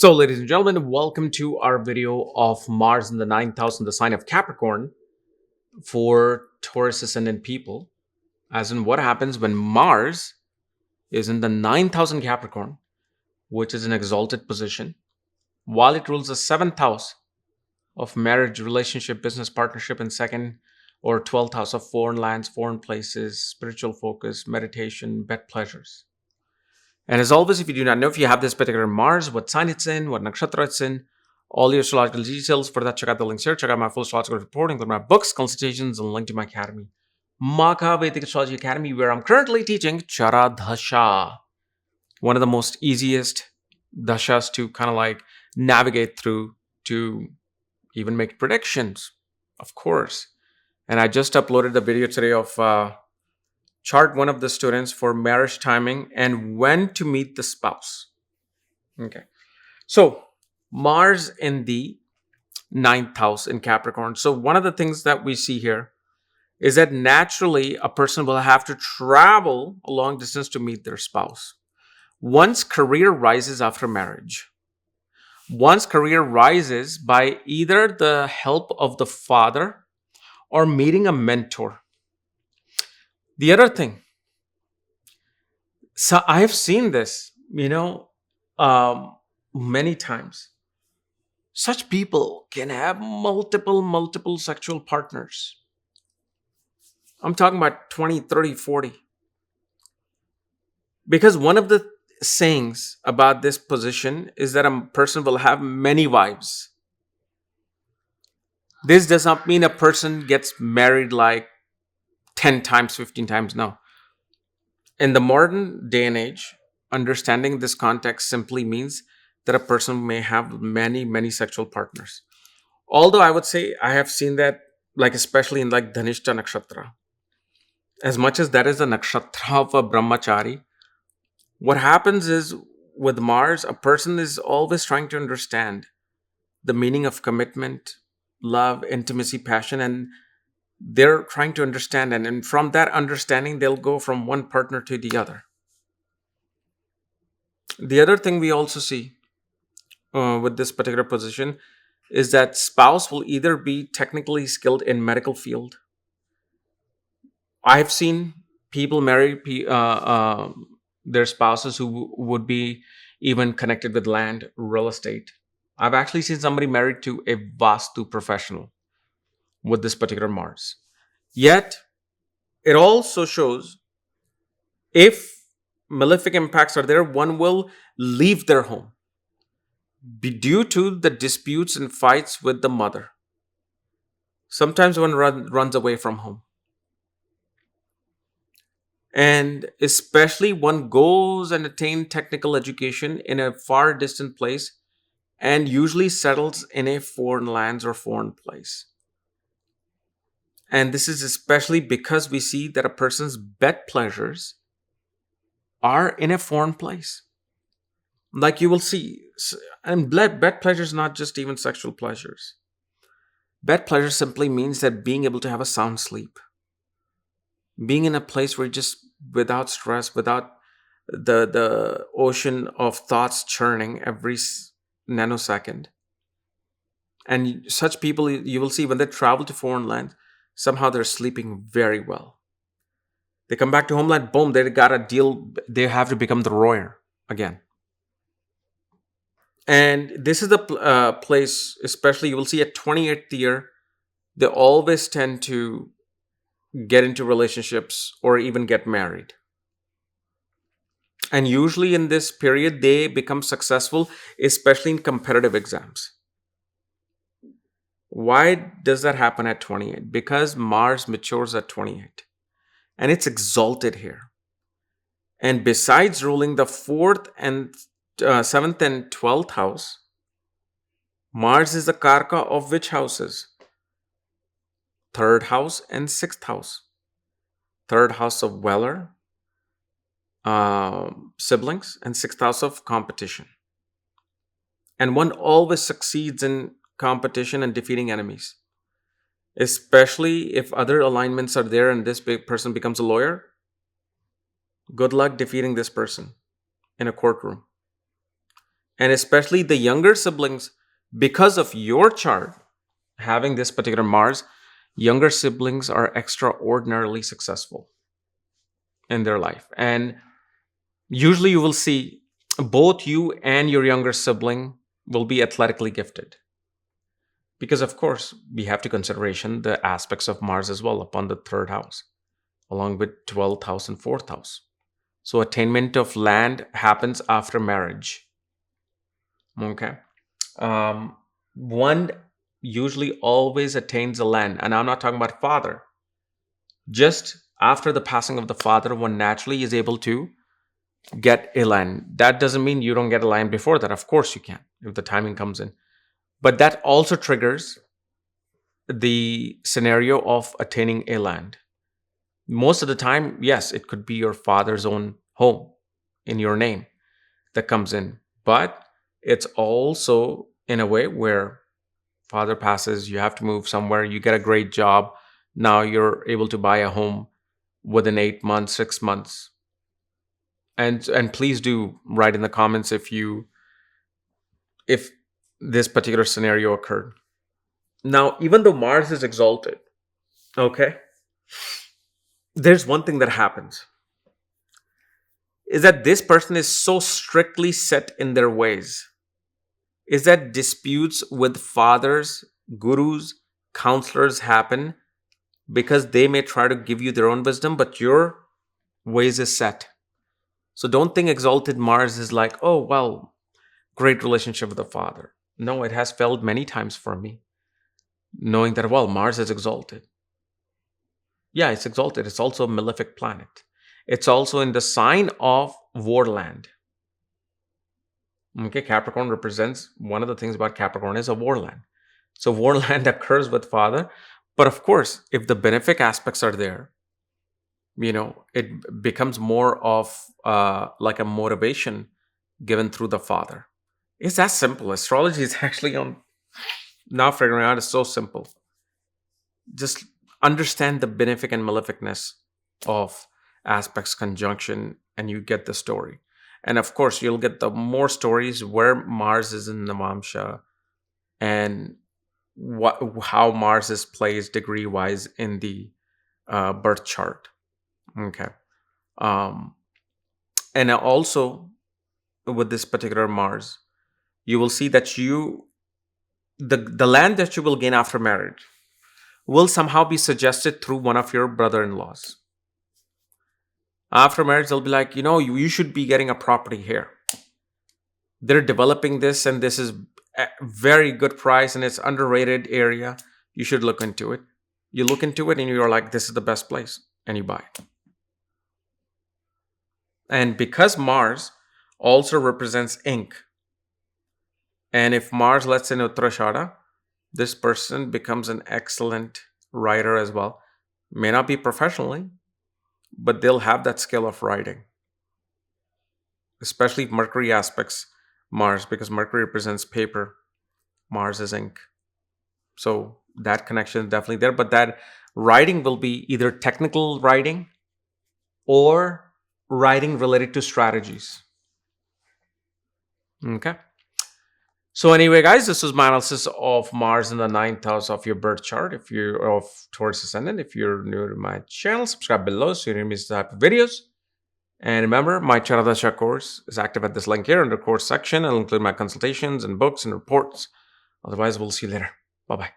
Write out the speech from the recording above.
So, ladies and gentlemen, welcome to our video of Mars in the ninth house in the sign of Capricorn for Taurus ascendant people. As in, what happens when Mars is in the ninth house in Capricorn, which is an exalted position, while it rules the seventh house of marriage, relationship, business, partnership, and second or 12th house of foreign lands, foreign places, spiritual focus, meditation, bed pleasures. And as always, if you do not know if you have this particular Mars, what sign it's in, what nakshatra it's in, all your astrological details, for that, check out the links here. Check out my full astrological report, including my books, consultations, and link to my academy, Maka Vedic Astrology Academy, where I'm currently teaching Chara Dhasha, one of the most easiest dashas to kind of like navigate through to even make predictions, of course. And I just uploaded the video today of chart one of the students for marriage timing and when to meet the spouse. Okay. So Mars in the ninth house in Capricorn. So one of the things that we see here is that naturally a person will have to travel a long distance to meet their spouse. One's career rises after marriage. One's career rises by either the help of the father or meeting a mentor. The other thing, so I have seen this, many times. Such people can have multiple sexual partners. I'm talking about 20, 30, 40. Because one of the sayings about this position is that a person will have many wives. This does not mean a person gets married like 10 times, 15 times. No. In the modern day and age, understanding this context simply means that a person may have many sexual partners. Although I would say I have seen that, like especially in like Dhanishta Nakshatra. As much as that is the nakshatra of a brahmachari, what happens is with Mars, a person is always trying to understand the meaning of commitment, love, intimacy, passion, and they're trying to understand. And from that understanding, they'll go from one partner to the other. The other thing we also see with this particular position is that spouse will either be technically skilled in medical field. I've seen people marry their spouses who would be even connected with land, real estate. I've actually seen somebody married to a Vastu professional with this particular Mars. Yet, it also shows if malefic impacts are there, one will leave their home due to the disputes and fights with the mother. Sometimes one runs away from home. And especially one goes and attains technical education in a far distant place and usually settles in a foreign lands or foreign place. And this is especially because we see that a person's bed pleasures are in a foreign place. Like you will see, and bed pleasures not just even sexual pleasures. Bed pleasure simply means that being able to have a sound sleep. Being in a place where just without stress, without the ocean of thoughts churning every nanosecond. And such people, you will see when they travel to foreign land, somehow they're sleeping very well. They come back to homeland, boom, they got a deal. They have to become the royal again. And this is the place, especially you will see at 28th year, they always tend to get into relationships or even get married. And usually in this period, they become successful, especially in competitive exams. Why does that happen at 28? Because Mars matures at 28. And it's exalted here. And besides ruling the 4th and 7th and 12th house, Mars is the Karka of which houses? 3rd house and 6th house. 3rd house of valor, siblings, and 6th house of competition. And one always succeeds in competition and defeating enemies. Especially if other alignments are there and this big person becomes a lawyer. Good luck defeating this person in a courtroom. And especially the younger siblings, because of your chart having this particular Mars, younger siblings are extraordinarily successful in their life. And usually you will see both you and your younger sibling will be athletically gifted. Because of course, we have to consideration the aspects of Mars as well upon the third house, along with 12th house and fourth house. So attainment of land happens after marriage. Okay. One usually always attains the land, and I'm not talking about father. Just after the passing of the father, one naturally is able to get a land. That doesn't mean you don't get a land before that. Of course you can, if the timing comes in. But that also triggers the scenario of attaining a land. Most of the time, yes, it could be your father's own home in your name that comes in. But it's also in a way where father passes, you have to move somewhere, you get a great job. Now you're able to buy a home within 8 months, 6 months. And please do write in the comments if this particular scenario occurred. Now, even though Mars is exalted, okay, there's one thing that happens is that this person is so strictly set in their ways, is that disputes with fathers, gurus, counselors happen because they may try to give you their own wisdom, but your ways is set. So don't think exalted Mars is like, oh, well, great relationship with the father. No, it has failed many times for me, knowing that, well, Mars is exalted. Yeah, it's exalted. It's also a malefic planet. It's also in the sign of warland. Okay, Capricorn represents, one of the things about Capricorn is a warland. So warland occurs with father. But of course, if the benefic aspects are there, it becomes more of like a motivation given through the father. It's that simple. Astrology is actually on now figuring out, it's so simple. Just understand the benefic and maleficness of aspects conjunction, and you get the story. And of course, you'll get the more stories where Mars is in Navamsha and how Mars is placed degree wise in the birth chart. Okay. And also with this particular Mars, you will see that the land that you will gain after marriage will somehow be suggested through one of your brother-in-laws. After marriage, they'll be like, you should be getting a property here. They're developing this, and this is a very good price, and it's underrated area. You should look into it. You look into it, and you're like, this is the best place, and you buy it. And because Mars also represents ink, and if Mars, let's say, in Uttarashada, this person becomes an excellent writer as well. May not be professionally, but they'll have that skill of writing. Especially if Mercury aspects Mars, because Mercury represents paper, Mars is ink. So that connection is definitely there. But that writing will be either technical writing or writing related to strategies. Okay. So anyway, guys, this was my analysis of Mars in the 9th house of your birth chart. If you're of Taurus ascendant, if you're new to my channel, subscribe below so you don't miss the type of videos. And remember, my Charadasha course is active at this link here under course section. I'll include my consultations and books and reports. Otherwise, we'll see you later. Bye-bye.